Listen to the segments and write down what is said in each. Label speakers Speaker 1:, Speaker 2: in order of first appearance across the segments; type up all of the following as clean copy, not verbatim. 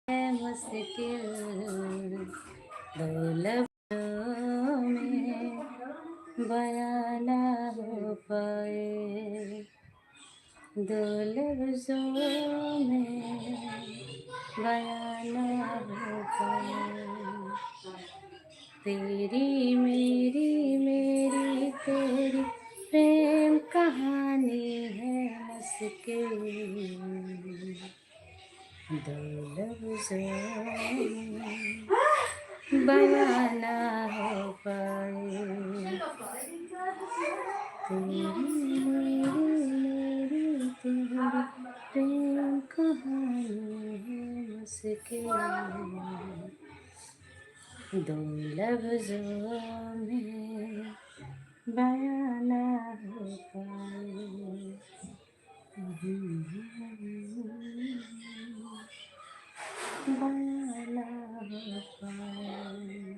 Speaker 1: है मुश्किल दो लफ्ज़ों में बयां ना हो पाए, दो लफ्ज़ों में बयां ना हो पाए। तेरी मेरी तेरी प्रेम कहानी है मुश्किल दो लफ्ज़ों में बयां ना हो पाए। तेरी मेरी तेरी प्रेम कहानी है मुश्किल दो लफ्ज़ों में बयां ना हो पाए। बयां ना हो पाए।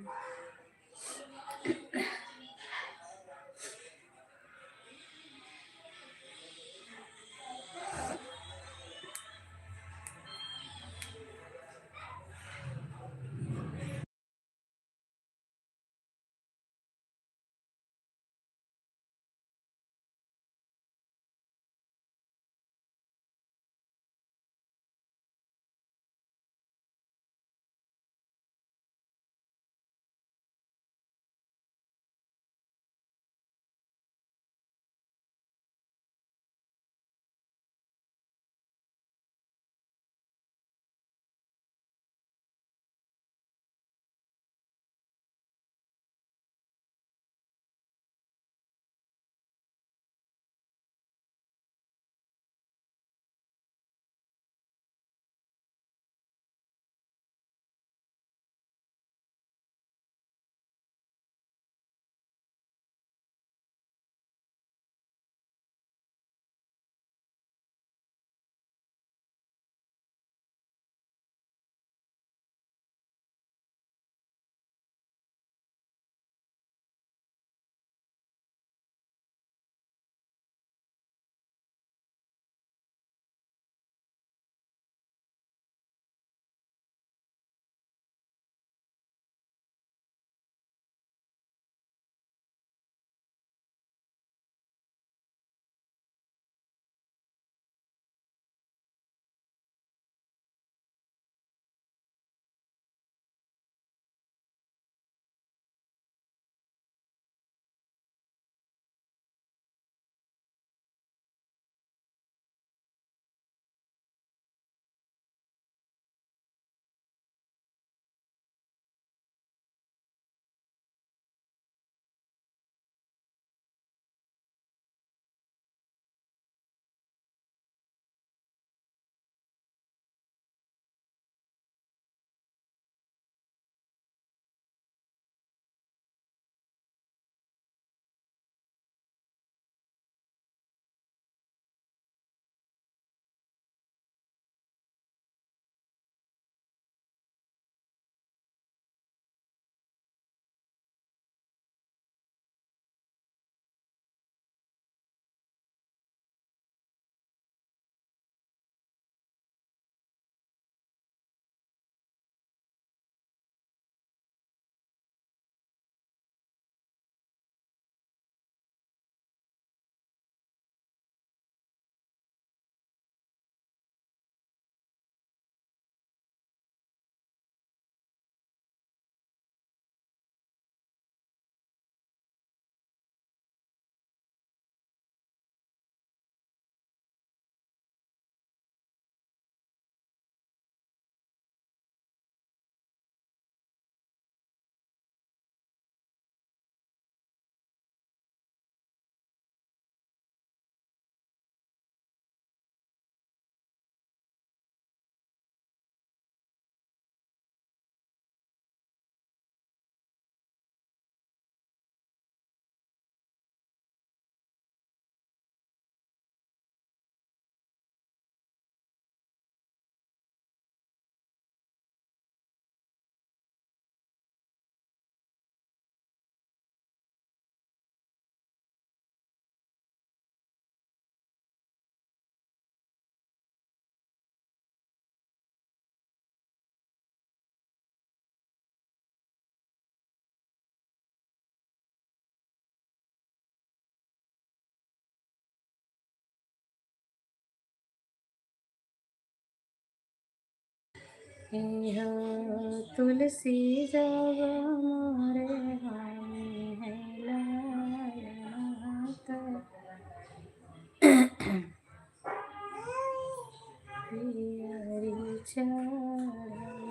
Speaker 1: हो तुलसी जब मोरे हाय है लाया तो पियरी चढ़त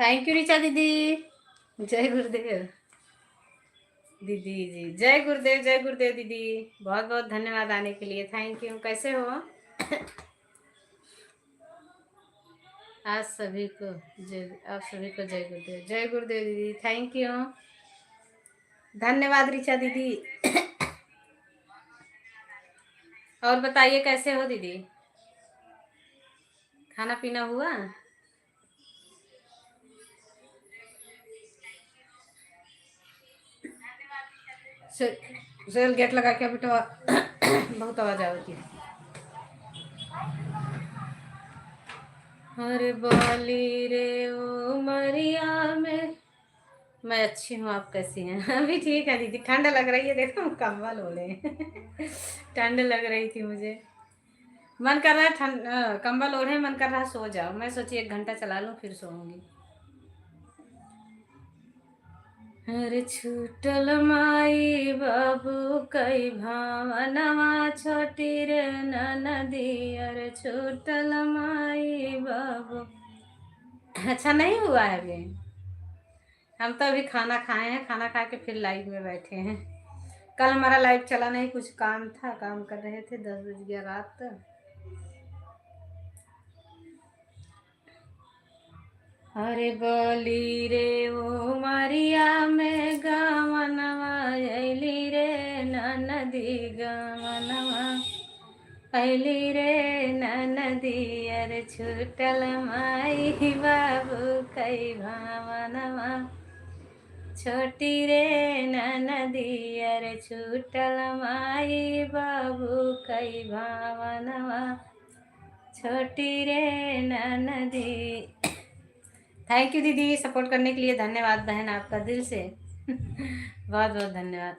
Speaker 1: थैंक यू ऋचा दीदी। जय गुरुदेव दीदी जी। जय गुरुदेव दीदी। बहुत बहुत धन्यवाद आने के लिए। Thank you. कैसे हो? आज सभी को आप सभी को जय गुरुदेव। जय गुरुदेव दीदी। Thank you. धन्यवाद ऋचा दीदी। और बताइए कैसे हो दीदी? खाना पीना हुआ? चल गेट लगा के बेटा। बहुत आवाज आती है। अरे बाली रे ओ मरिया में। मैं अच्छी हूँ, आप कैसी हैं? अभी ठीक है दीदी। ठंड लग रही है, देखो कंबल ओढ़े। ठंड लग रही थी मुझे। मन कर रहा है ठंड कंबल ओढ़े, मन कर रहा है सो जाओ। मैं सोची 1 घंटा चला लूँ फिर सोऊंगी। अरे छूटल माई बाबू कई भावनवा छोटी रे नदी। अरे छूटल माई बाबू। अच्छा नहीं हुआ है अभी। हम तो अभी खाना खाए हैं, खाना खा के फिर लाइव में बैठे हैं। कल हमारा लाइव चला नहीं, कुछ काम था, काम कर रहे थे, 10 बज गया रात। अरे बोली रे ओ मारिया में गावनवा अली रे नदी। गावनवा अली रे नदी। अरे छूटल माई बाबू कई भावनवा छोटी रे नदी। अरे छूटल माई बाबू कई भावनवा छोटी रे नदी। थैंक यू दीदी, सपोर्ट करने के लिए धन्यवाद बहन, आपका दिल से। बहुत बहुत धन्यवाद।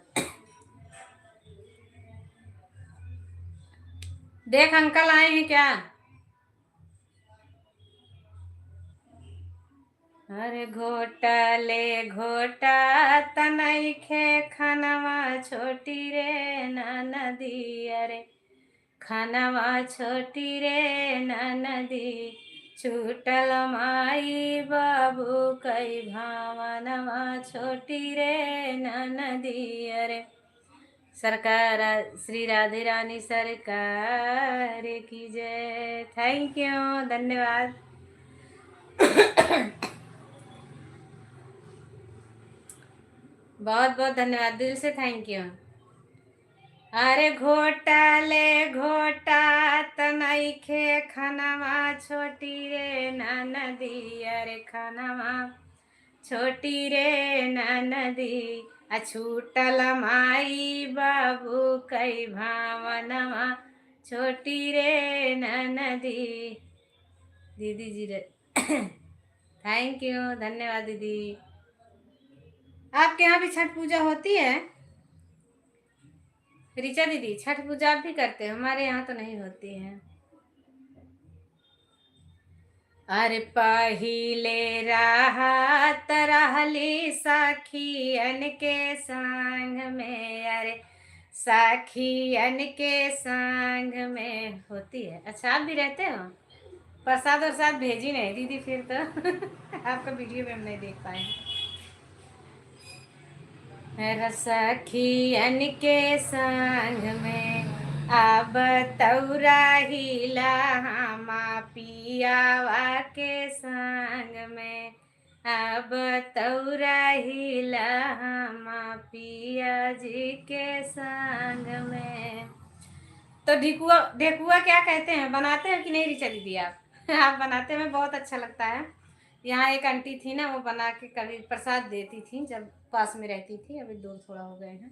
Speaker 1: देख अंकल आए हैं क्या? अरे घोटा ले घोटा तनखे खनवा छोटी रे नदी। अरे खनवा छोटी रे नदी। छूटल माई बाबू कई भावनवा छोटी रे नदी। अरे सरकार श्री राधे रानी सरकार की जय। थैंक यू, धन्यवाद। बहुत बहुत धन्यवाद, दिल से थैंक यू। अरे घोटा ले घोटा तनखे खनवा छोटी रे नदी। अरे खनवा छोटी रे नदी। अछूटल माई बाबू कई भावनवा छोटी रे नदी। दीदी जी रे। थैंक यू, धन्यवाद दीदी। आपके यहाँ भी छठ पूजा होती है? ऋचा दीदी छठ पूजा आप भी करते हैं? हमारे यहाँ तो नहीं होती है। अरे पहिले राहत रहली सखियन के संग में। अरे सखियन के संग में होती है। अच्छा आप भी रहते हो? प्रसाद और साथ भेजी नहीं दीदी फिर तो। आपका वीडियो में हम नहीं देख पाए। सखियन के संग में अब तौराहिला हमा पियावा के संग में। अब तौराहिला हमा पिया जी के संग में। तो ढेकुआ ढेकुआ क्या कहते हैं, बनाते हैं कि नहीं ऋचा दीदी आप? आप बनाते हैं, बहुत अच्छा लगता है। यहाँ एक आंटी थी ना, वो बना के कभी प्रसाद देती थी जब पास में रहती थी। अभी दूर थोड़ा हो गए हैं।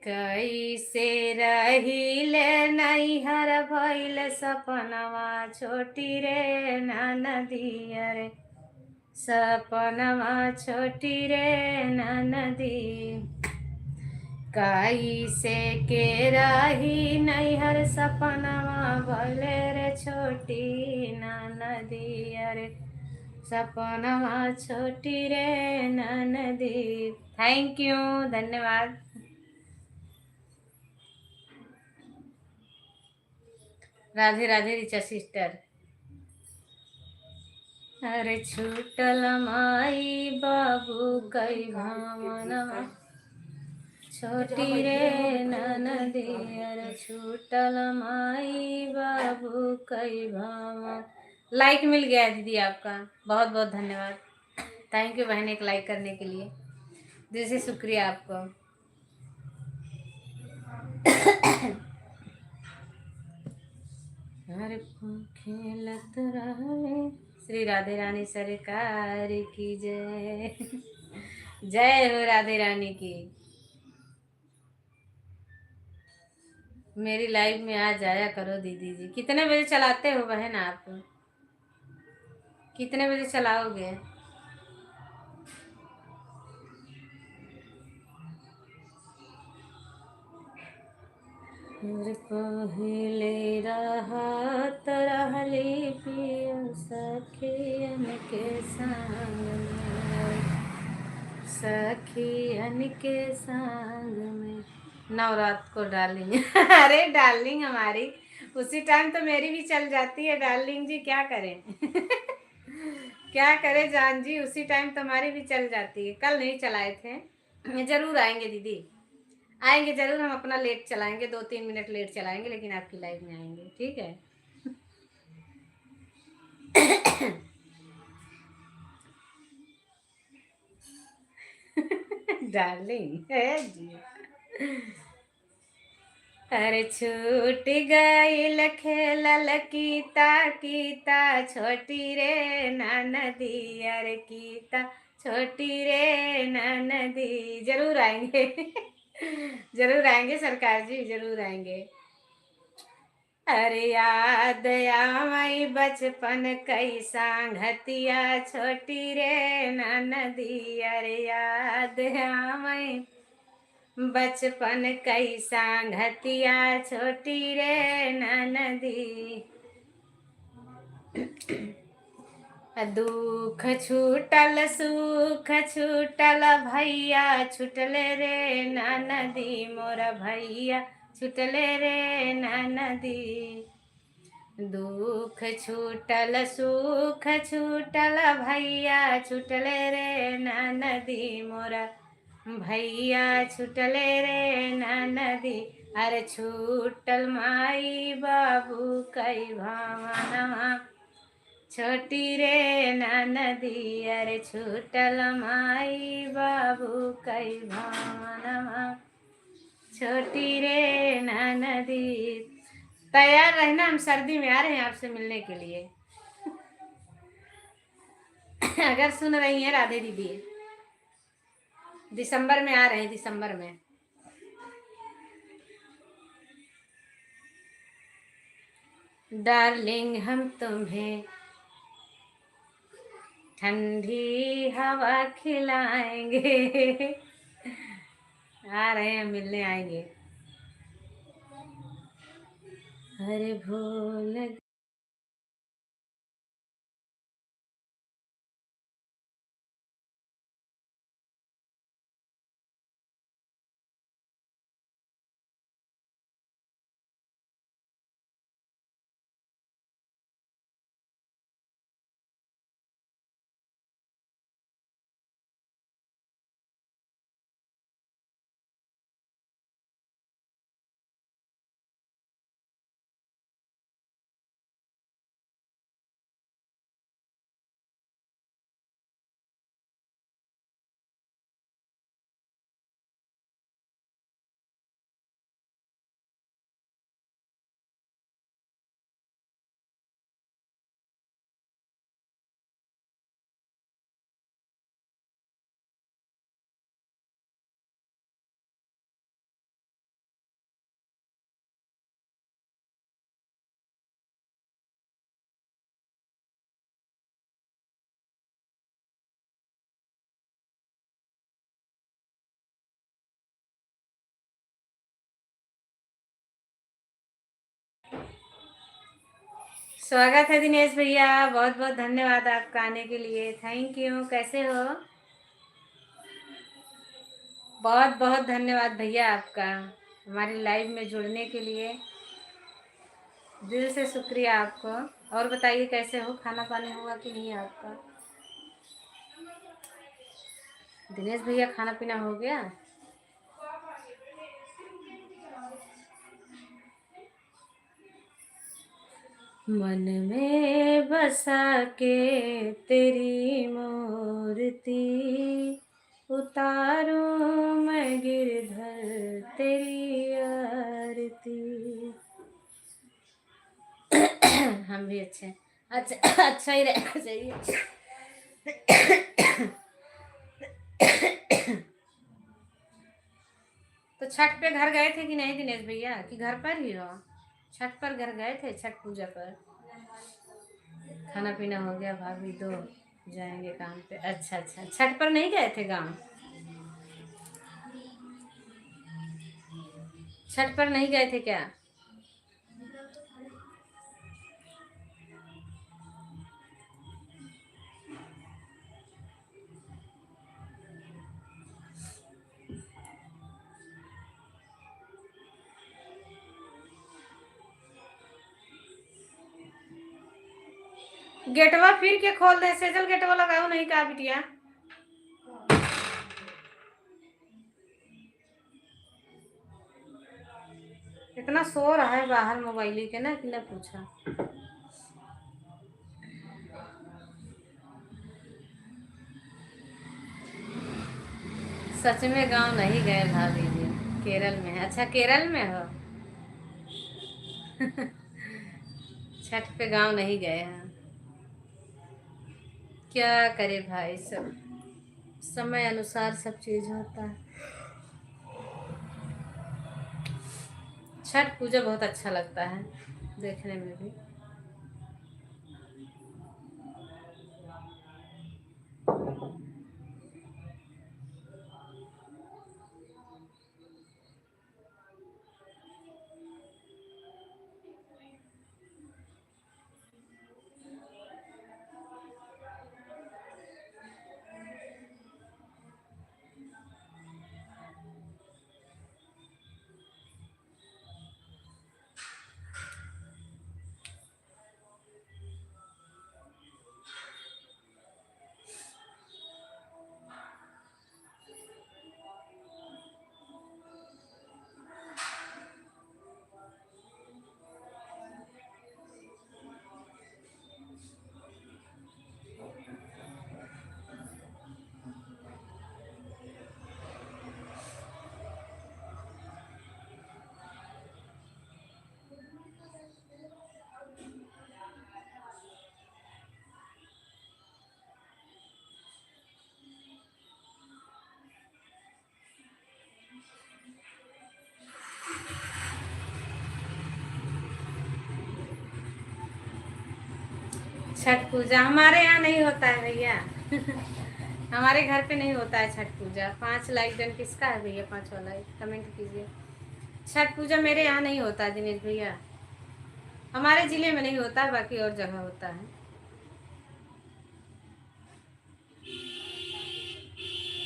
Speaker 1: कैसे रहिले नैहर भइल सपनवा छोटी रे नदी। अरे सपनवा छोटी रे नदी। कैसे के रही नैहर सपनवा भले रे छोटी नदी। अरे सपनवा छोटी रे नदी। थैंक यू, धन्यवाद। राधे राधे ऋचा सिस्टर। अरे छूटल माई बाबू कई भावना छोटी रे ननदी। अरे छूटल माई बाबू कई भावना। लाइक मिल गया दीदी आपका, बहुत बहुत धन्यवाद। थैंक यू बहन एक लाइक करने के लिए, दिल से शुक्रिया आपको। हर खेलत रहे। श्री राधे रानी सरकार की जय। जय हो राधे रानी की। मेरी लाइव में आ जाया करो दीदी जी। कितने बजे चलाते हो बहन आप, कितने बजे चलाओगे? पहिले रहत रहली पिया सखियन के संग में, सखियन के संग में। नवरात को डार्लिंग। अरे डार्लिंग हमारी उसी टाइम तो मेरी भी चल जाती है डार्लिंग जी, क्या करें। क्या करें जान जी, उसी टाइम तुम्हारी भी चल जाती है। कल नहीं चलाए थे। जरूर आएंगे दीदी, आएंगे जरूर। हम अपना लेट चलाएंगे, 2-3 मिनट लेट चलाएंगे, लेकिन आपकी लाइव में आएंगे, ठीक है। डार्लिंग है जी। अरे छूट गईल खेलल कीता कीता छोटी रे ननदी। अरे कीता छोटी रे ननदी। जरूर आएंगे। जरूर आएंगे सरकार जी, जरूर आएंगे। अरे याद आवई बचपन कई सांगतिया छोटी रे ननदी। अरे याद आवई बचपन कई सांगतिया छोटी रे ननदी। दुख छूटल सुख छूटल भैया छूटले रे ननदी। मोरा भैया छूटले रे ननदी। दुख छूटल सुख छूटल भैया छूटले रे ननदी। मोरा भैया छूटले रे ननदी। अरे छूटल माई बाबू कई भावना छोटी रे ननदी। अरे छूटल माई बाबू कई भावना छोटी रे ननदी। तैयार रहना, हम सर्दी में आ रहे हैं आपसे मिलने के लिए। अगर सुन रही हैं राधे दीदी, दिसंबर में आ रहे हैं, दिसंबर में। डार्लिंग हम तुम्हें ठंडी हवा खिलाएंगे। आ रहे हैं मिलने, आएंगे। अरे भूल स्वागत है दिनेश भैया, बहुत बहुत धन्यवाद आपका आने के लिए। Thank you. कैसे हो? बहुत बहुत धन्यवाद भैया आपका हमारी लाइव में जुड़ने के लिए। दिल से शुक्रिया आपको। और बताइए कैसे हो, खाना पानी हुआ कि नहीं आपका? दिनेश भैया खाना पीना हो गया? मन में बसा के तेरी मूर्ति, उतारूं मैं गिरधर तेरी आरती। हम भी अच्छे हैं। अच्छा अच्छा ही रहना चाहिए। तो छठ पे घर गए थे कि नहीं दिनेश भैया, कि घर पर ही हो? छठ पर घर गए थे, छठ पूजा पर? खाना पीना हो गया, भाभी दो जाएंगे काम पे। अच्छा अच्छा, छठ पर नहीं गए थे गाँव? छठ पर नहीं गए थे क्या? गेटवा फिर के खोल दे, सेजल गेटवा लगाओ नहीं का बिटिया? इतना सो रहा है बाहर मोबाइल के ना कि ना पूछा। सच में गांव नहीं गए भाभी जी, केरल में है। अच्छा केरल में हो। छठ पे गांव नहीं गए हैं। क्या करे भाई, सब समय अनुसार सब चीज होता है। छठ पूजा बहुत अच्छा लगता है देखने में भी। छठ पूजा हमारे यहाँ नहीं होता है भैया। हमारे घर पे नहीं होता है छठ पूजा। 5 लाइक डन किसका है भैया? 5 वाला कमेंट कीजिए। छठ पूजा मेरे यहाँ नहीं होता है दिनेश भैया। हमारे जिले में नहीं होता है, बाकी और जगह होता है।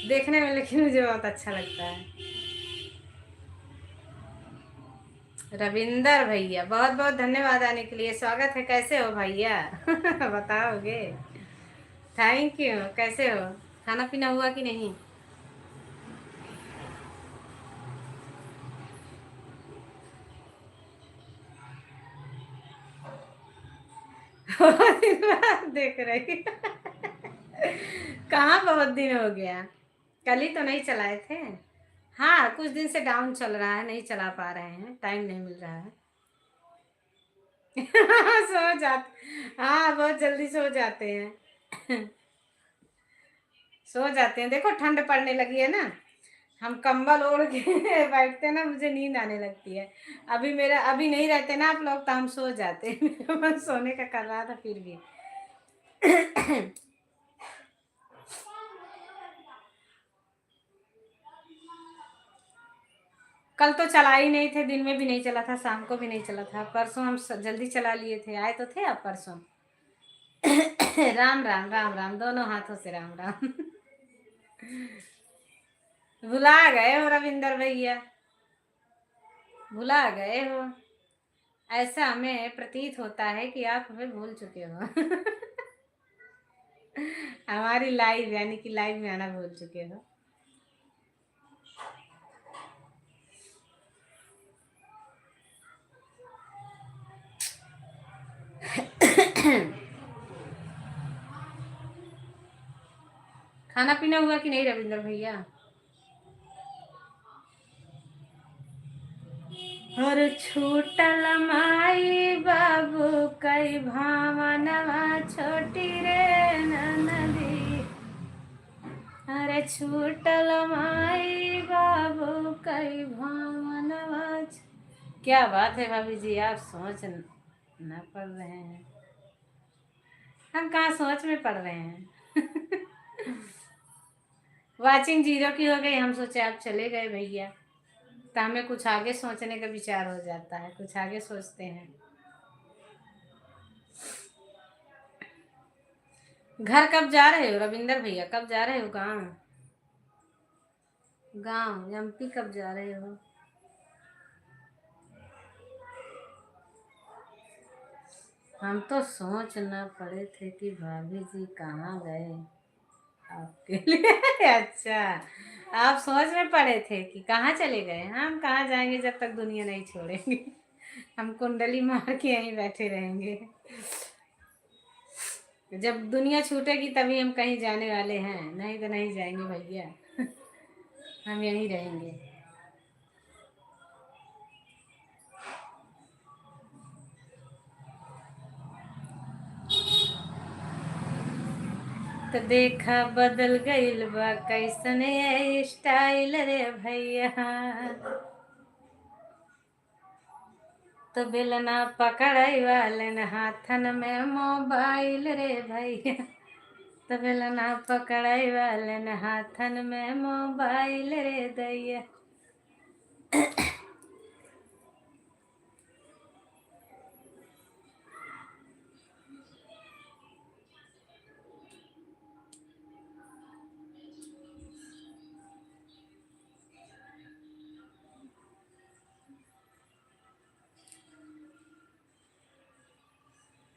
Speaker 1: देखने में लेकिन मुझे बहुत अच्छा लगता है। रविंदर भैया बहुत बहुत धन्यवाद आने के लिए। स्वागत है, कैसे हो भैया? बताओगे? Thank you. कैसे हो? खाना पीना हुआ कि नहीं? बहुत दिन बाद देख रही। कहाँ बहुत दिन हो गया? कल ही तो नहीं चलाए थे। हाँ कुछ दिन से डाउन चल रहा है, नहीं चला पा रहे हैं, टाइम नहीं मिल रहा है। सो जाते, हाँ बहुत जल्दी सो जाते हैं। सो जाते हैं, देखो ठंड पड़ने लगी है ना, हम कंबल ओढ़ के बैठते हैं ना, मुझे नींद आने लगती है। अभी नहीं रहते ना आप लोग तो हम सो जाते। मेरा मन सोने का कर रहा था फिर भी। कल तो चला ही नहीं थे, दिन में भी नहीं चला था, शाम को भी नहीं चला था। परसों हम जल्दी चला लिए थे, आए तो थे आप परसों। राम राम राम राम, दोनों हाथों से राम राम। भुला गए हो रविंदर भैया, भुला गए हो। ऐसा हमें प्रतीत होता है कि आप हमें भूल चुके हो। हमारी लाइव यानी कि लाइव में आना भूल चुके हो। खाना पीना हुआ कि नहीं रविंद्र भैया? और छूटल माई बाबू कई भावनवा छोटी रे नदी। अरे छूटल माई बाबू कई भावनवा। क्या बात है भाभी जी, आप सोच न पढ़ रहे हैं। हम कहाँ सोच में पढ़ रहे हैं। वाचिंग 0 की हो गई, हम सोचे आप चले गए भैया, तो हमें कुछ आगे सोचने का विचार हो जाता है, कुछ आगे सोचते हैं। घर कब जा रहे हो रविंदर भैया, कब जा रहे हो गाँव? गाँव एमपी कब जा रहे हो? हम तो सोच न पड़े थे कि भाभी जी कहाँ गए आपके लिए। अच्छा, आप सोच में पड़े थे कि कहाँ चले गए। हम कहाँ जाएंगे जब तक दुनिया नहीं छोड़ेंगे। हम कुंडली मार के यहीं बैठे रहेंगे। जब दुनिया छूटेगी तभी हम कहीं जाने वाले हैं, नहीं तो नहीं जाएंगे भैया। हम यहीं रहेंगे। तो देखा बदल गइल बा कैसन स्टाइल रे भैया। तो बेलना पकड़ाई वालन हाथन में मोबाइल रे भैया। तो बेलना पकड़ाई वालन हाथन में मोबाइल रे दैया।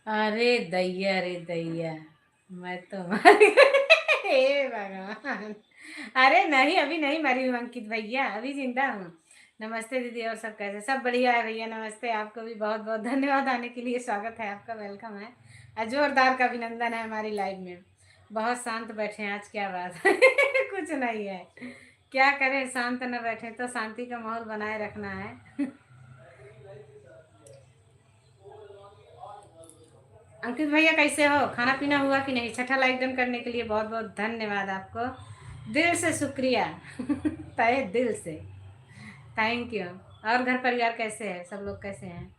Speaker 1: अरे दैया रे दैया, मैं तो मर गई। हे भगवान। अरे नहीं, अभी नहीं मरी हूँ अंकित भैया, अभी जिंदा हूँ। नमस्ते दीदी, और सब कैसे? सब बढ़िया है भैया, नमस्ते। आपको भी बहुत बहुत धन्यवाद आने के लिए, स्वागत है आपका, वेलकम है। जोरदार का अभिनंदन है हमारी लाइव में। बहुत शांत बैठे हैं आज, क्या बात है। कुछ नहीं है, क्या करें, शांत न बैठे तो शांति का माहौल बनाए रखना है। अंकित भैया कैसे हो, खाना पीना हुआ कि नहीं? छठा लाइक डन करने के लिए बहुत बहुत धन्यवाद आपको, दिल से शुक्रिया। तहे दिल से थैंक यू। और घर परिवार कैसे है, सब लोग कैसे हैं?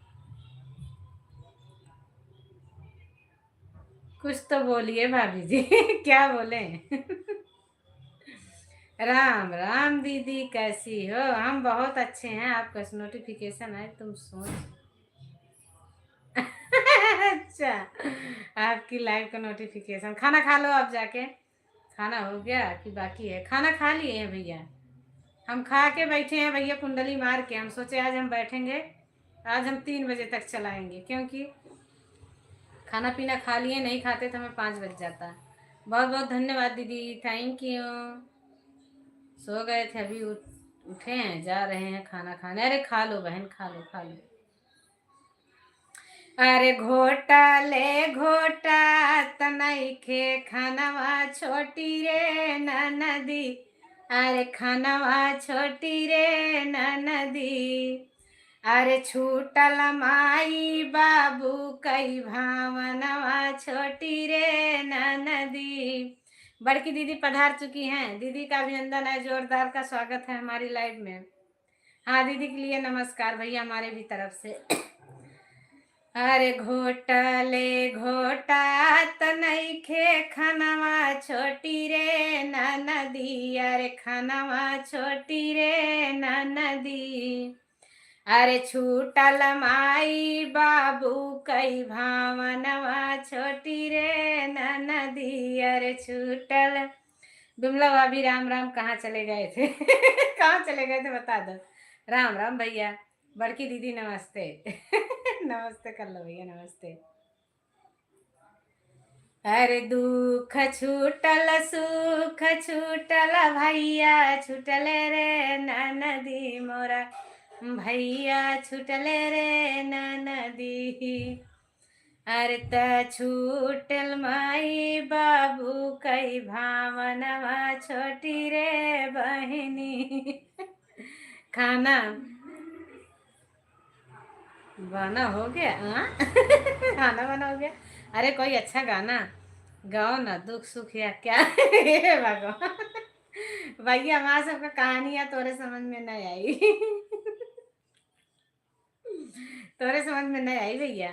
Speaker 1: कुछ तो बोलिए भाभी जी। क्या बोले? राम राम दीदी, कैसी हो? हम बहुत अच्छे हैं, आपका नोटिफिकेशन है, तुम सोच। अच्छा, आपकी लाइव का नोटिफिकेशन। खाना खा लो आप जाके। खाना हो गया कि बाकी है? खाना खा लिए हैं भैया, हम खा के बैठे हैं भैया कुंडली मार के। हम सोचे आज हम बैठेंगे, आज हम 3 बजे तक चलाएंगे, क्योंकि खाना पीना खा लिए, नहीं खाते तो हमें 5 बज जाता। बहुत बहुत धन्यवाद दीदी, थैंक यू। सो गए थे, अभी उठे हैं, जा रहे हैं खाना खाने। अरे खा लो बहन, खा लो खा लो। अरे घोटा ले घोटा तनखे खानवा छोटी रे नदी। अरे खानवा छोटी रे नदी। अरे छूटल माई बाबू कई भावनवा छोटी रे नदी। बड़की दीदी पधार चुकी हैं, दीदी का अभिनंदन है, जोरदार का स्वागत है हमारी लाइव में। हाँ दीदी के लिए नमस्कार भैया हमारे भी तरफ से। अरे घोटले घोटा तनखे खनवा छोटी रे नदी। अरे खनवा छोटी रे नदी। अरे छूटल माई बाबू कई भावनवा छोटी रे नदी। अरे छूटल। बिमला भाभी राम राम, कहाँ चले गए थे? कहाँ चले गए थे बता दो। राम राम भैया, बड़की दीदी नमस्ते। नमस्ते कर लो भैया, नमस्ते। अरे दुख छूटल सुख छूटल भैया छूटले रे ननदी मोरा, भैया छूटले रे ननदी। अरे त छूटल माई बाबू कई भावनवा छोटी रे बहनी। खाना बना हो गया? हाँ। खाना बना हो गया। अरे कोई अच्छा गाना गाओ ना, दुख सुख या क्या। हे भगवान, भैया हमारा सबका कहानियां तोरे समझ में नहीं आई। तोरे समझ में नहीं आई भैया।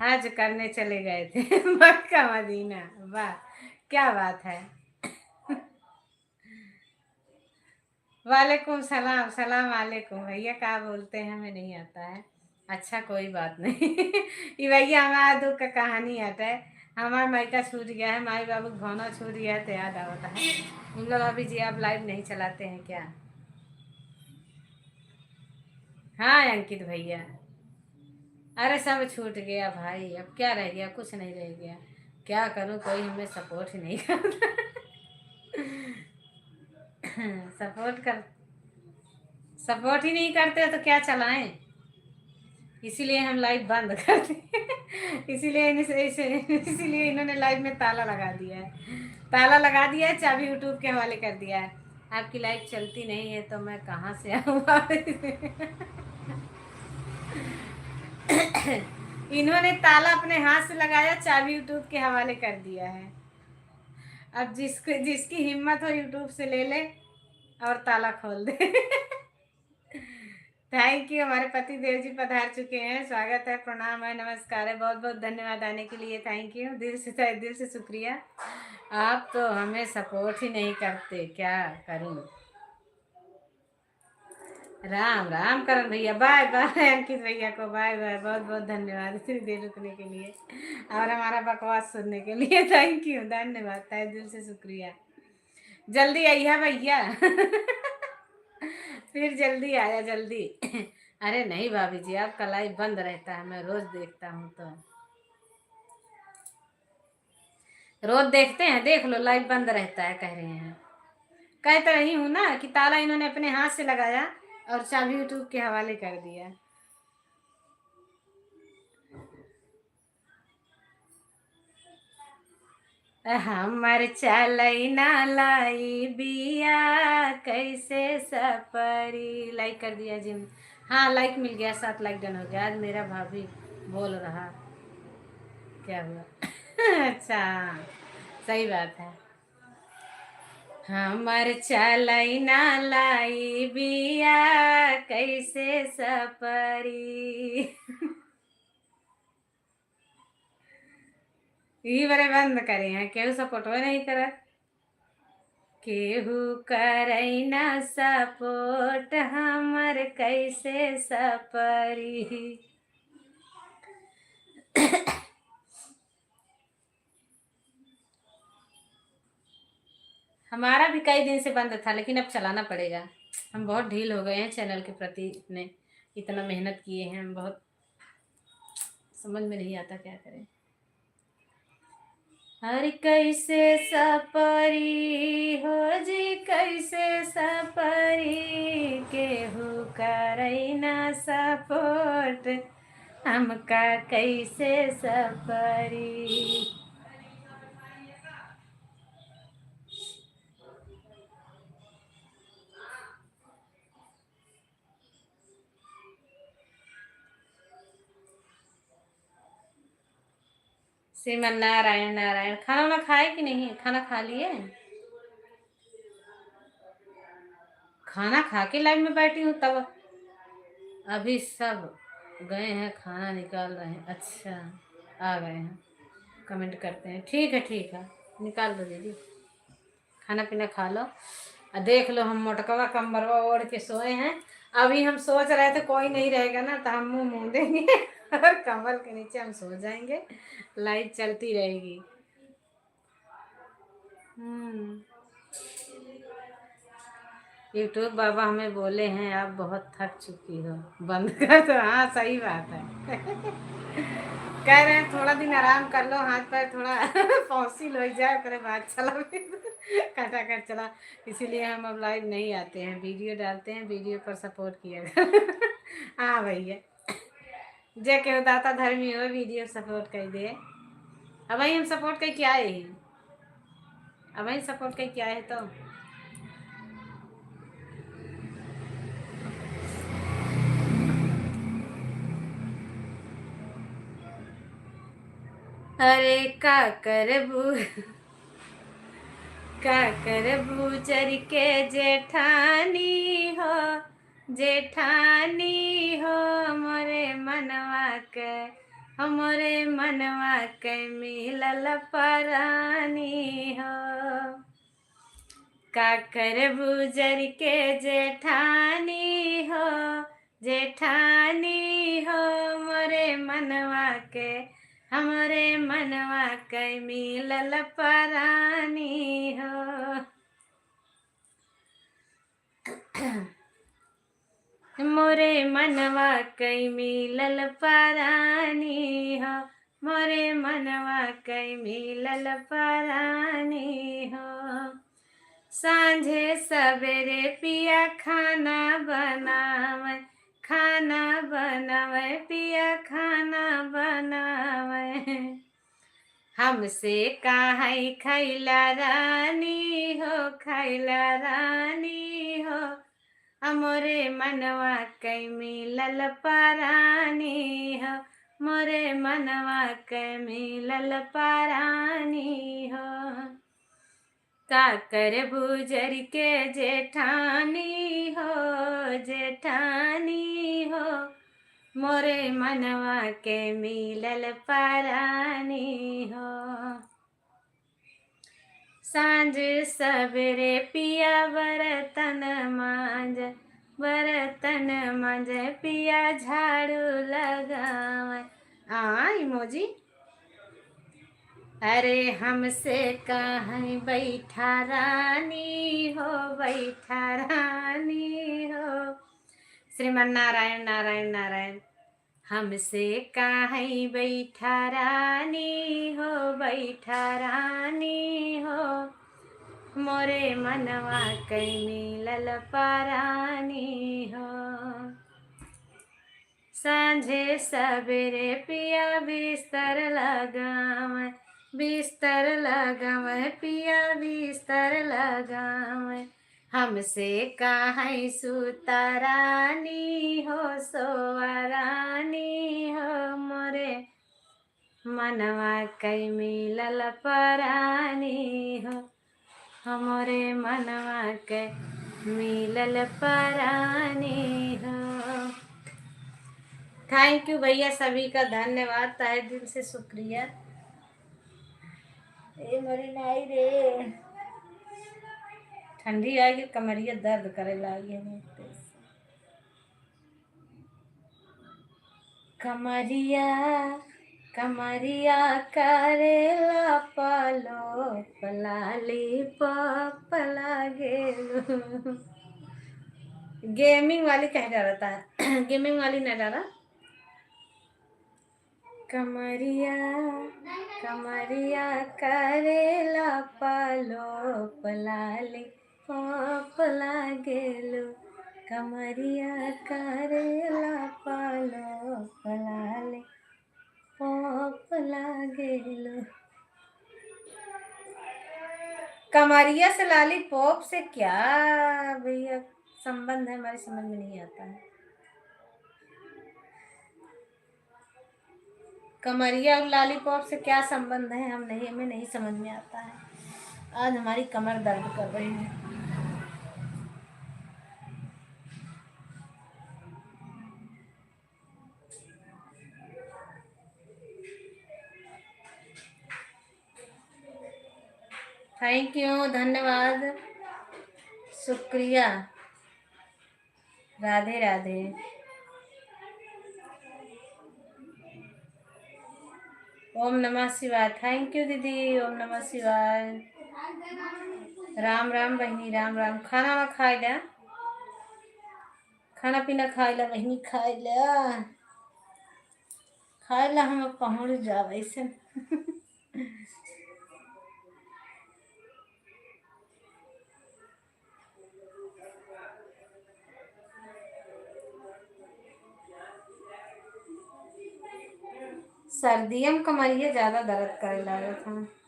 Speaker 1: हज करने चले गए थे मक्का मदीना। वाह, क्या बात है। वालेकुम सलाम, सलाम वालेकुम। भैया क्या बोलते हैं हमें नहीं आता है। अच्छा कोई बात नहीं। ये भैया हमारा दुख का कहानी आता है। हमारा मायका छूट गया है, माई बाबू भावना छूट गया है तो याद आता है। हम लोग अभी जी आप लाइव नहीं चलाते हैं क्या? हाँ अंकित भैया, अरे सब छूट गया भाई, अब क्या रह गया? कुछ नहीं रह गया। क्या करूँ, कोई हमें सपोर्ट ही नहीं करता। सपोर्ट कर सपोर्ट ही नहीं करते तो क्या चलाएं? इसीलिए हम लाइव बंद कर दिए। इसीलिए इन्होंने लाइव में ताला लगा दिया है। ताला लगा दिया है, चाबी यूट्यूब के हवाले कर दिया है। आपकी लाइव चलती नहीं है तो मैं कहाँ से आऊँगा? इन्होंने ताला अपने हाथ से लगाया, चाबी यूट्यूब के हवाले कर दिया है। अब जिसकी हिम्मत हो यूट्यूब से ले ले और ताला खोल दे। थैंक यू, हमारे पति देव जी पधार चुके हैं। स्वागत है, प्रणाम है, नमस्कार है, बहुत बहुत धन्यवाद आने के लिए। थैंक यू, दिल से शुक्रिया। आप तो हमें सपोर्ट ही नहीं करते, क्या करूं? राम राम करण भैया, बाय बाय। अंकित भैया को बाय बाय, बहुत बहुत धन्यवाद इतनी देर रुकने के लिए और हमारा बकवास सुनने के लिए। थैंक यू, धन्यवाद, तहे दिल से शुक्रिया। जल्दी आइए भैया। फिर जल्दी आया, जल्दी। अरे नहीं भाभी जी, आपका लाइव बंद रहता है, मैं रोज देखता हूँ तो। रोज देखते हैं, देख लो लाइव बंद रहता है कह रहे हैं। कह तो रही हूँ ना कि ताला इन्होंने अपने हाथ से लगाया और चाबी यूट्यूब के हवाले कर दिया। हमर चलई ना लाई बिया कैसे सपरी। लाइक कर दिया जिम। हाँ लाइक मिल गया, 7 लाइक डन हो गया। आज मेरा भाभी बोल रहा क्या हुआ? अच्छा, सही बात है। हमर चलई ना लाई बिया कैसे सपरी। ई बरे बंद करे हैं, केहू सपोर्ट नहीं करत। केहू करई ना सपोर्ट, हमर कैसे सपरी। हमारा भी कई दिन से बंद था, लेकिन अब चलाना पड़ेगा। हम बहुत ढील हो गए हैं चैनल के प्रति, इतने इतना मेहनत किए हैं हम, बहुत समझ में नहीं आता क्या करें। हर कैसे सपरी हो जी, कैसे सपरी, केहू करई ना सपोर्ट, हमका कैसे सपरी। श्रीमन नारायण नारायण। खाना वाना खाए कि नहीं? खाना खा लिए? खाना खा के लाइन में बैठी हूँ तब। अभी सब गए हैं, खाना निकाल रहे हैं। अच्छा, आ गए हैं, कमेंट करते हैं। ठीक है ठीक है, निकाल दो दीदी, खाना पीना खा लो। और देख लो हम मोटकवा कम्बरवा ओढ़ के सोए हैं। अभी हम सोच रहे थे कोई नहीं रहेगा ना तो हम मुंह मूंद देंगे और कम्बल के नीचे हम सो जाएंगे, लाइट चलती रहेगी। हम्म। यूट्यूब बाबा हमें बोले हैं आप बहुत थक चुकी हो, बंद कर दो। हाँ सही बात है। कह रहे हैं थोड़ा दिन आराम कर लो, हाथ पैर थोड़ा फॉसिल हो जाए, फिर बात चला कटा कर चला। इसीलिए हम अब लाइव नहीं आते हैं, वीडियो डालते हैं, वीडियो पर सपोर्ट किया हाँ भैया, जे के दाता धर्मी हो वीडियो सपोर्ट कर दे। अब भाई हम सपोर्ट कर क्या है, अब भाई सपोर्ट कर क्या है तो अरे का करबू का करबू चर के जेठानी हो, जेठानी हो मोरे मनवा के, हमरे मनवा के मिलल परानी हो। का करबू जर के जेठानी हो, जेठानी हो मोरे मनवा के, हमरे मनवा के मिलल परानी हो। मोरे मनवा कई मिलल परानी हो, मोरे मनवा कई मिलल परानी हो। सांझे सवेरे पिया खाना बनावे, खाना बनावे पिया खाना बनावे। हमसे काहे खैला रानी हो, खैला रानी हो मोरे मनवा कई मिलल परानी हो, मोरे मनवा कई मिलल परानी हो। का करबू जर के जेठानी हो, जेठानी हो मोरे मनवा के मिलल परानी हो। सांझ सवेरे पिया बर्तन मांज, बर्तन मांज पिया झाड़ू लगावे। इमोजी अरे हमसे कहीं बैठा रानी हो, बैठा रानी हो। श्रीमन नारायण नारायण नारायण। हमसे कहीं बैठा रानी हो, बैठा रानी हो मोरे मनवा कई मिलल परानी हो। सांझे सवेरे पिया बिस्तर लगावे, बिस्तर लगावे पिया बिस्तर लगावे। हमसे काहे सुता रानी हो, सोवा रानी हो मोरे मनवा कई मिलल परानी हो, हमरे मनवा के मिलल परानी हो। थैंक यू भैया, सभी का धन्यवाद, तहे दिल से शुक्रिया। ए मरी नाई रे, ठंडी आएगी कमरिया दर्द करे लागी हमें। कमरिया कमरिया करेला पलो पलाली पला गेलू। गेमिंग वाली कह जा रहा था गेमिंग वाली न डाला। कमरिया कमरिया करेला पलो पलाली पला गेलू, कमरिया करेला पलो पलाली पला गेलू। कमरिया से लॉलीपॉप से क्या भैया संबंध है, हमारे समझ में नहीं आता है। कमरिया और लॉलीपॉप से क्या संबंध है, हमें नहीं समझ में आता है। आज हमारी कमर दर्द कर रही है। थैंक यू, धन्यवाद, शुक्रिया, राधे राधे। ओम नमः शिवाय। थैंक यू दीदी, ओम नमः शिवाय। राम राम बहनी, राम राम। खाना वा खाए लिया? खाना पीना खाइला बहनी, खाइला हम पहुँच जाब ऐसे। सर्दियों में कमरिया ज्यादा दर्द करे लागत है।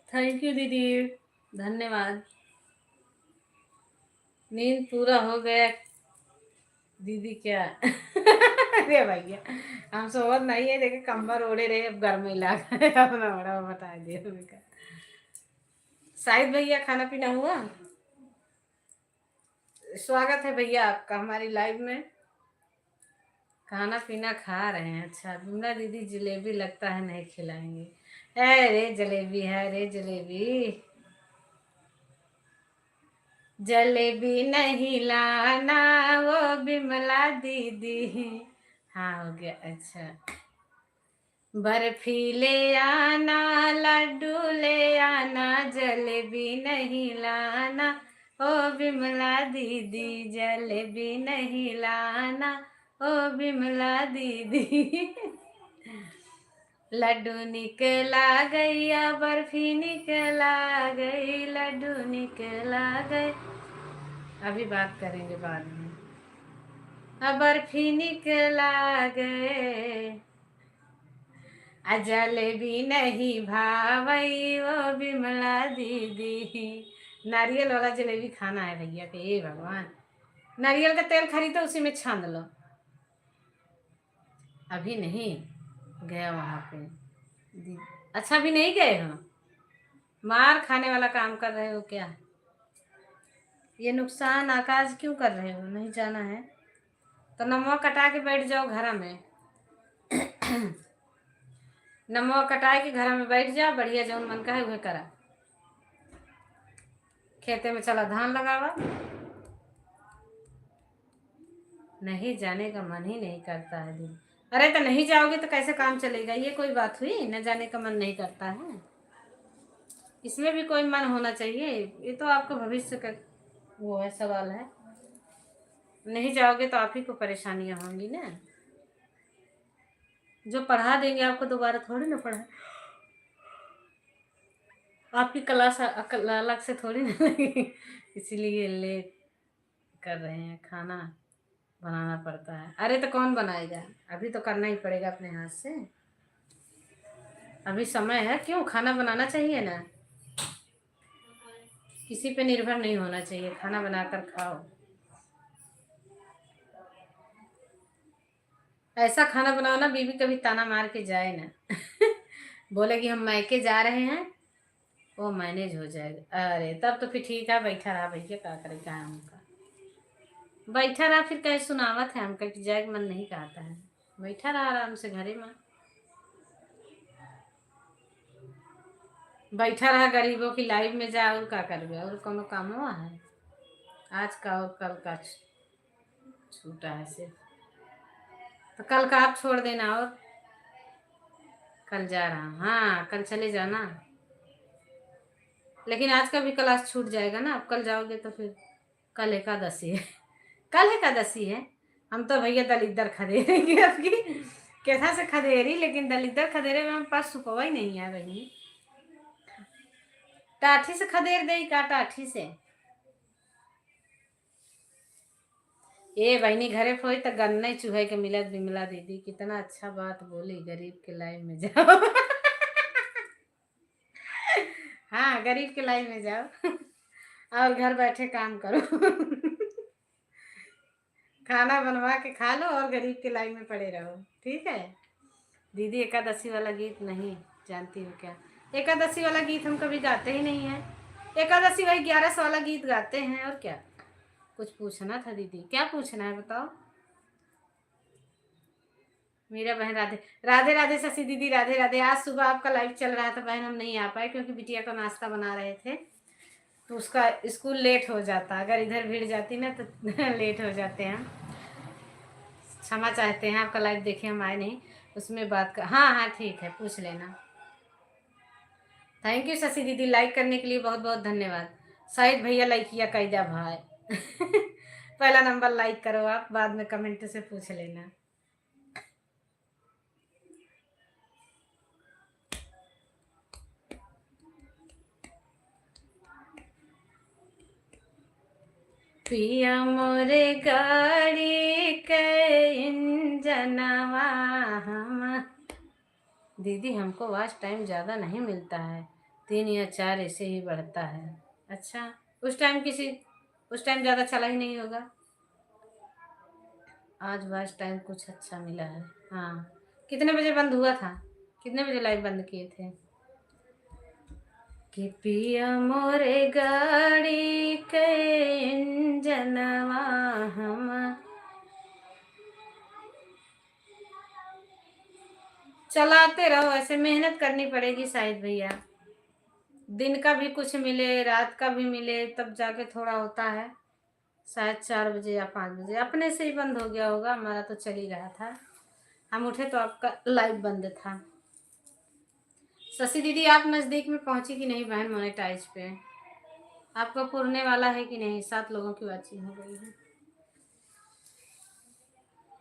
Speaker 1: थैंक यू दीदी, धन्यवाद। नींद पूरा हो गया दीदी क्या? अरे भैया हम सोवत नहीं है, देखे कंबर ओढ़े रहे, अब घर में इलाका है अपना बड़ा बता दिया। शाहिद भैया खाना पीना हुआ? स्वागत है भैया आपका हमारी लाइव में। खाना पीना खा रहे हैं। अच्छा बिमला दीदी जलेबी लगता है नहीं खिलाएंगे। अरे जलेबी है रे जलेबी, जलेबी नहीं लाना वो बिमला दीदी। हाँ हो गया। अच्छा बर्फी ले आना, लड्डू ले आना, जलेबी नहीं लाना ओ बिमला दीदी, जलेबी नहीं लाना ओ बिमला दीदी। लड्डू निकला गया, बर्फी निकला गई, लड्डू निकला गए। अभी बात करेंगे बाद में। अब बर्फी निकला गए, जलेबी नहीं भावई वो बिमला दीदी। नारियल वाला जलेबी खाना है भैया के। ये भगवान, नारियल का तेल खरीदो उसी में छान लो। अभी नहीं गया वहां पे। अच्छा अभी नहीं गए हो? मार खाने वाला काम कर रहे हो क्या? ये नुकसान आकाश क्यों कर रहे हो? नहीं जाना है तो नमवा कटा के बैठ जाओ घर में। नमवा कटाए के घर में बैठ जा, बढ़िया जौन मन का है वह करा। खेते में चला धान लगावा। नहीं जाने का मन ही नहीं करता है दीदी। अरे तो नहीं जाओगे तो कैसे काम चलेगा? ये कोई बात हुई? न जाने का मन नहीं करता है, इसमें भी कोई मन होना चाहिए। ये तो आपका भविष्य का वो है, सवाल है। नहीं जाओगे तो आप ही को परेशानियां होंगी ना। जो पढ़ा देंगे आपको दोबारा थोड़ी ना पढ़ा, आपकी क्लास अलग से थोड़ी ना लगी। इसीलिए लेट कर रहे हैं, खाना बनाना पड़ता है। अरे तो कौन बनाएगा? अभी तो करना ही पड़ेगा अपने हाथ से। अभी समय है, क्यों खाना बनाना चाहिए ना। किसी पे निर्भर नहीं होना चाहिए, खाना बनाकर खाओ। ऐसा खाना बनाओ ना बीवी कभी ताना मार के जाए ना। बोले कि हम मायके जा रहे हैं, वो मैनेज हो जाएगा। अरे तब तो फिर ठीक है, बैठा रहा भैया क्या करे काम का। बैठा रहा फिर कहे सुनावत है, हम कहीं जाए मन नहीं कहता है। बैठा रहा आराम से घरे में, बैठा रहा गरीबों की लाइफ में जा और का करबे, और कोनो काम हुआ है? आज का और कल का छूटा है सिर्फ। तो कल का आप छोड़ देना और कल जा रहा हूँ। हाँ कल चले जाना, लेकिन आज का भी क्लास छूट जाएगा ना। आप कल जाओगे तो फिर कल एकादशी है। कल एकादशी है। हम तो भैया दलिद्दर खदेरेंगे आपकी। कैसा से खदेरी, लेकिन दलिद्दर खदेरे में हम पास सुपवा ही नहीं है बहनी। टाठी से खदेर दे का? टाठी से ए बहनी घरे फोई तो गन्ने चूहे के मिलत। बिमला दीदी कितना अच्छा बात बोली, गरीब के लाइन में जाओ। हाँ गरीब के लाइन में जाओ और घर बैठे काम करो। खाना बनवा के खा लो और गरीब की लाइन में पड़े रहो, ठीक है। दीदी एकादशी वाला गीत नहीं जानती हो क्या? एकादशी वाला गीत हम कभी गाते ही नहीं है। एकादशी वही 11 वाला गीत गाते हैं, और क्या। कुछ पूछना था दीदी, क्या पूछना है बताओ। मेरा बहन राधे राधे राधे शशि दीदी, राधे राधे। आज सुबह आपका लाइव चल रहा था बहन, हम नहीं आ पाए क्योंकि बिटिया का नाश्ता बना रहे थे, तो उसका स्कूल लेट हो जाता। अगर इधर भीड़ जाती ना तो लेट हो जाते हैं। क्षमा चाहते हैं, आपका लाइव देखे हम आए नहीं, उसमें बात कर। हाँ हाँ ठीक है, पूछ लेना। थैंक यू शशि दीदी, लाइक करने के लिए बहुत बहुत धन्यवाद। शायद भैया लाइक किया कैदा भाई। पहला नंबर लाइक करो आप, बाद में कमेंट से पूछ लेना। पिया मोरे गाड़ी के इंजनवा हम। दीदी हमको वॉच टाइम ज़्यादा नहीं मिलता है, 3 या 4 ऐसे ही बढ़ता है। अच्छा, उस टाइम ज़्यादा चला ही नहीं होगा। आज वॉच टाइम कुछ अच्छा मिला है। हाँ, कितने बजे बंद हुआ था? कितने बजे लाइव बंद किए थे? कि पिया मोरे गाड़ी के इंजनवा हम। चलाते रहो, ऐसे मेहनत करनी पड़ेगी शायद भैया। दिन का भी कुछ मिले, रात का भी मिले, तब जाके थोड़ा होता है। शायद 4 बजे या 5 बजे अपने से ही बंद हो गया होगा, हमारा तो चल ही रहा था। हम उठे तो आपका लाइव बंद था। शशि दीदी आप नज़दीक में पहुंची कि नहीं बहन मोनेटाइज पे? आपको पुरने वाला है कि नहीं? 7 लोगों की वाचिंग हो गई है।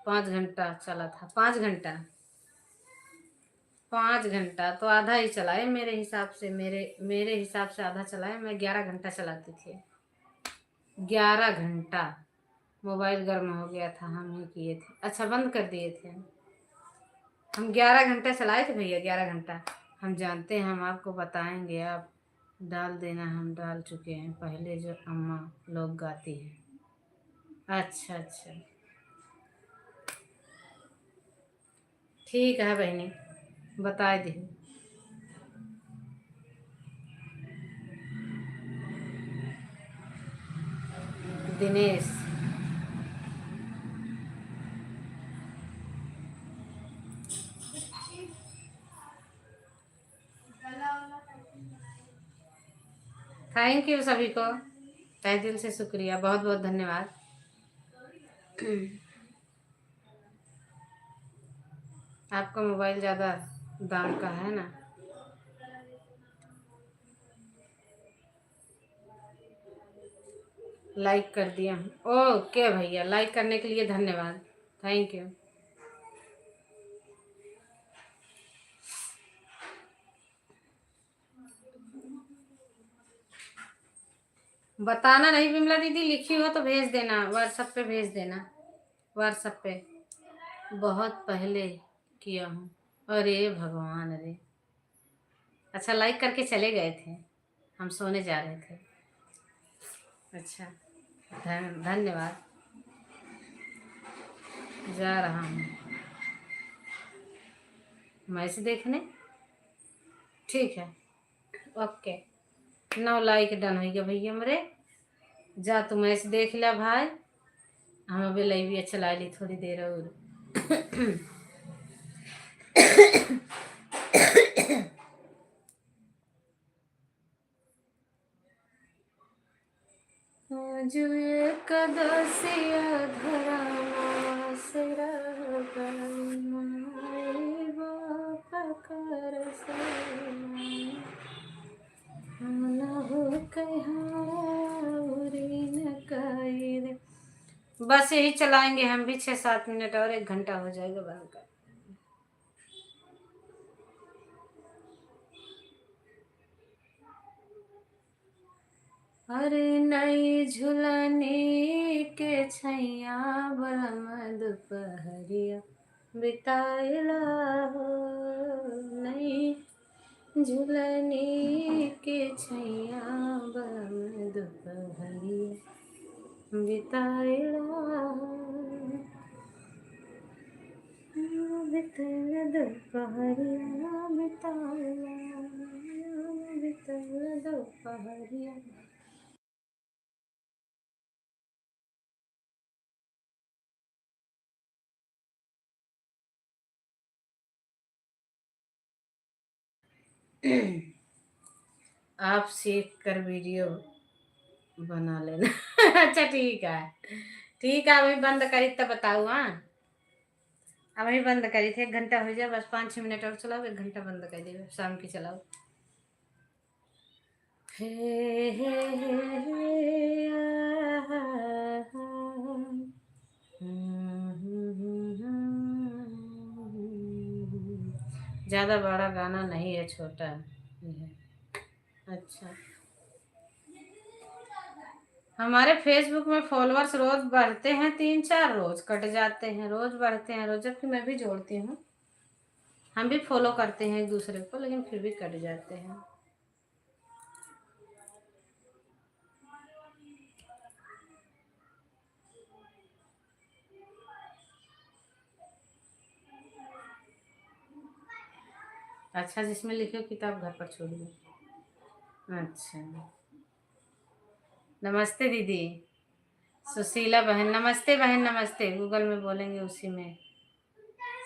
Speaker 1: 5 घंटा चला था, 5 घंटा। 5 घंटा तो आधा ही चला है मेरे हिसाब से, मेरे हिसाब से आधा चला है। मैं 11 घंटा चलाती थी, 11 घंटा। मोबाइल गर्म हो गया था, हम ही किए थे। अच्छा, बंद कर दिए थे हम 11 घंटा चलाए थे भैया, 11 घंटा। हम जानते हैं, हम आपको बताएंगे, आप डाल देना। हम डाल चुके हैं पहले, जो अम्मा लोग गाती हैं। अच्छा अच्छा, ठीक है बहनी, बता दी। दिनेश, थैंक यू सभी को, तहे दिल से शुक्रिया, बहुत बहुत धन्यवाद। आपका मोबाइल ज़्यादा दाम का है ना। लाइक कर दिया। ओके भैया, लाइक करने के लिए धन्यवाद, थैंक यू। बताना नहीं विमला दीदी, लिखी हो तो भेज देना, व्हाट्सएप पे भेज देना, व्हाट्सएप पे। बहुत पहले किया हूँ। अरे भगवान, अरे अच्छा, लाइक करके चले गए थे, हम सोने जा रहे थे। अच्छा, धन्यवाद। जा रहा हूँ मैच देखने, ठीक है, ओके। 9 लाइक डन हो गया भैया मेरे। जा तू मैच देख लिया भाई, हम अभी लाइव चला ली थोड़ी देर और। आज एकदसिया धरामा सिरा माई बाप कर बस यही चलाएंगे हम भी, 6-7 मिनट और, 1 घंटा हो जाएगा बंद कर। अरे नई झुलनी के छैया बरम दोपहरिया बिताइला हो। नई झुलनी के छैया बरम दोपहरिया बिताइला हो। दोपहरिया बिताया, बिताया दोपहरिया। आप सीख कर वीडियो बना लेना। अच्छा ठीक है, ठीक है, अभी बंद करी तब बताऊ। हाँ, अभी बंद करी थे, 1 घंटा हो जाए बस, 5-6 मिनट और चलाओ, 1 घंटा बंद कर दे, शाम की चलाओ। हे हे हे हे ज्यादा बड़ा गाना नहीं है, छोटा है। अच्छा, हमारे फेसबुक में फॉलोअर्स रोज बढ़ते हैं, 3-4, रोज कट जाते हैं, रोज बढ़ते हैं रोज, जबकि मैं भी जोड़ती हूँ, हम भी फॉलो करते हैं एक दूसरे को, लेकिन फिर भी कट जाते हैं। अच्छा, जिसमें लिखे किताब घर पर छोड़ दो। अच्छा, नमस्ते दीदी। सुशीला बहन, नमस्ते बहन, नमस्ते। गूगल में बोलेंगे उसी में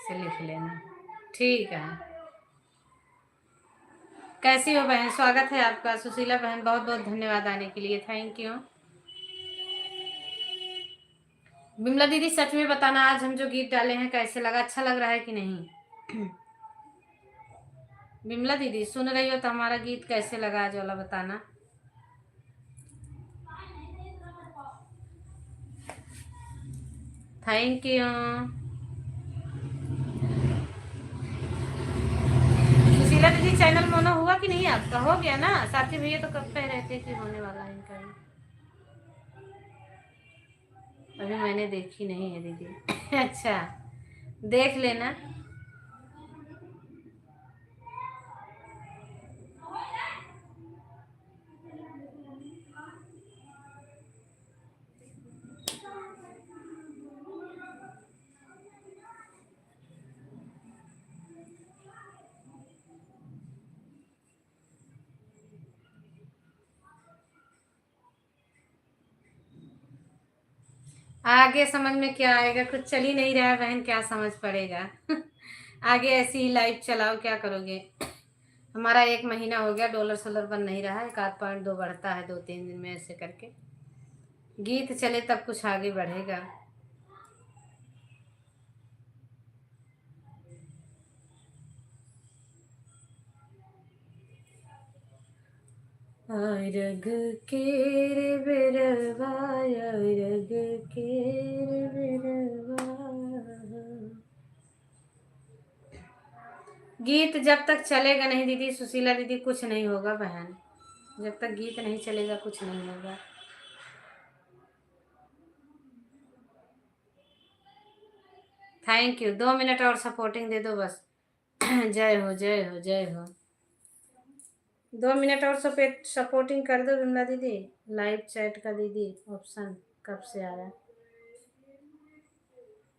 Speaker 1: से लिख लेना, ठीक है। कैसी हो बहन, स्वागत है आपका। सुशीला बहन, बहुत बहुत धन्यवाद आने के लिए, थैंक यू। बिमला दीदी, सच में बताना, आज हम जो गीत डाले हैं कैसे लगा, अच्छा लग रहा है कि नहीं? बिमला दीदी सुन रही हो तो हमारा गीत कैसे लगा आज वाला बताना। Thank you. सुशीला दीदी, चैनल मोनो हुआ कि नहीं आपका? हो गया ना? साथी भैया तो कब कह रहे थे कि होने वाला है इनका। अभी मैंने देखी नहीं है दीदी। अच्छा, देख लेना। आगे समझ में क्या आएगा, कुछ चल ही नहीं रहा है बहन, क्या समझ पड़ेगा? आगे ऐसी ही लाइफ चलाओ, क्या करोगे? हमारा 1 महीना हो गया, डॉलर सोलर बन नहीं रहा है, 1.2 बढ़ता है 2-3 दिन में, ऐसे करके गीत चले तब कुछ आगे बढ़ेगा। रग के रे बिरवा, रग के रे बिरवा। गीत जब तक चलेगा नहीं दीदी, सुशीला दीदी, कुछ नहीं होगा बहन। जब तक गीत नहीं चलेगा कुछ नहीं होगा। थैंक यू, 2 मिनट और सपोर्टिंग दे दो बस। जय हो, जय हो, जय हो। 2 मिनट और सपोर्टिंग कर दो बिमला दीदी। लाइव चैट का दीदी ऑप्शन कब से आया?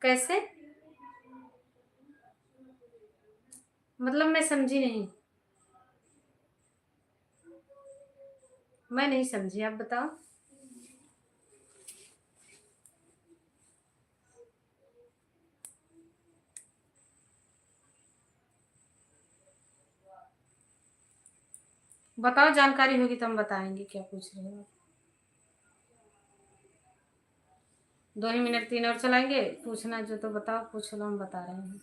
Speaker 1: कैसे? मतलब मैं समझी नहीं, मैं नहीं समझी, आप बताओ। बताओ, जानकारी होगी तो हम बताएंगे, क्या पूछ रहे हो? 2 ही मिनट, 3 और चलाएंगे। पूछना जो तो बताओ, पूछ लो, हम बता रहे हैं।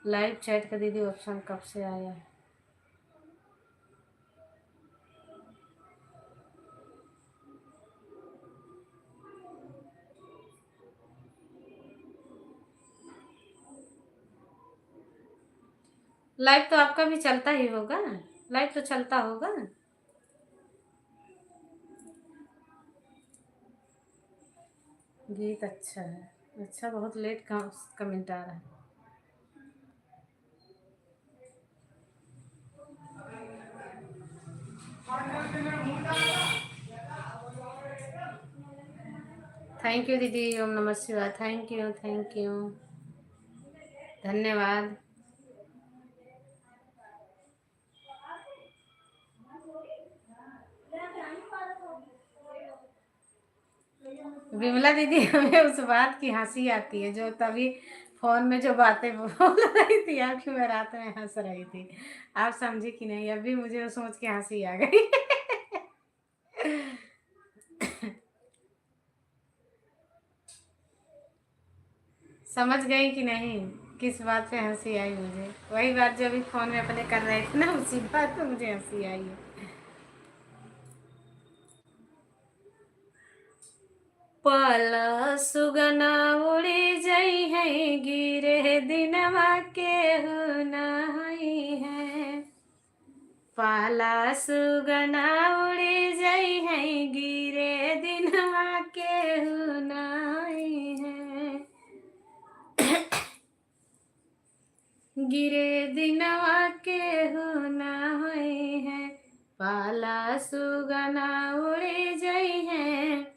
Speaker 1: लाइव चैट का दीदी ऑप्शन कब से आया? लाइव तो आपका भी चलता ही होगा, लाइव तो चलता होगा। गीत अच्छा है। अच्छा, बहुत लेट कमेंट आ रहा है। थैंक यू दीदी, ओम नमः शिवाय, थैंक यू, थैंक यू, धन्यवाद। विमला दीदी हमें उस बात की हंसी आती है जो तभी फोन में जो बातें बोल रही थी आपकी, मैं रात में हंस रही थी। आप समझी कि नहीं? अभी मुझे वो सोच के हंसी आ गई। समझ गई कि नहीं किस बात पे हंसी आई मुझे? वही बात जो अभी फोन में अपने कर रहे थे ना, उसी बात पे मुझे हंसी आई है। पाला सुगना उड़ी जई है, गिरे दिनवा के हो नहीं है। पाला सुगना उड़ी जई है, गिरे दिनवा के हो नहीं है। गिरे दिनवा के हो नहीं है, पाला सुगना उड़ी जई है।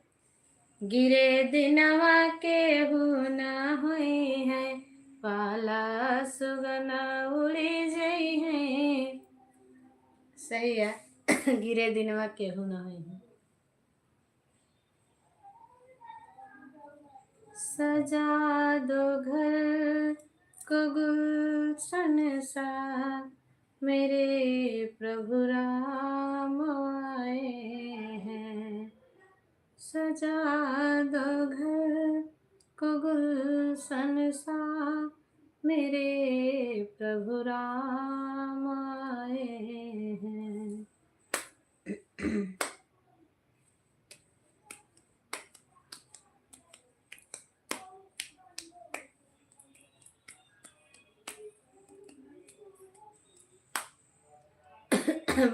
Speaker 1: गिरे दिनवा के हुना हुई है, पाला सुगना उड़ी जई है। सही है। गिरे दिनवा के हुना हुई है। सजा दो घर को गुलशन सा, मेरे प्रभु राम आए हैं। सजा दो घर को गुलशन सा, मेरे प्रभु राम आए हैं।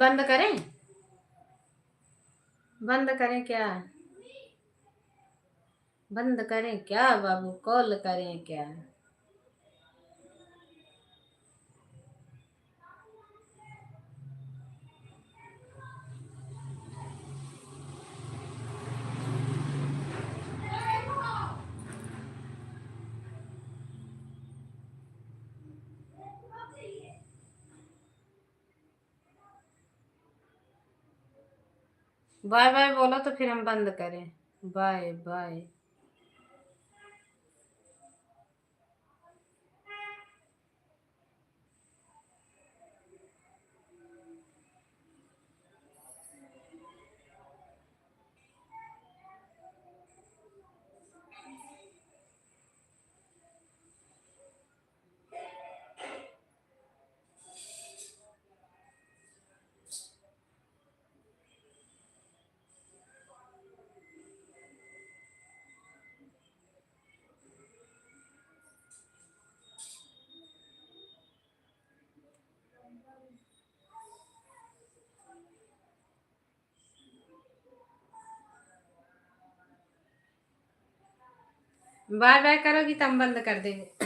Speaker 1: बंद करें? बंद करें क्या? बंद करें क्या बाबू? कॉल करें क्या? बाय बाय बोलो तो फिर हम बंद करें। Bye bye. बाय बाय करोगी तो हम बंद कर देंगे।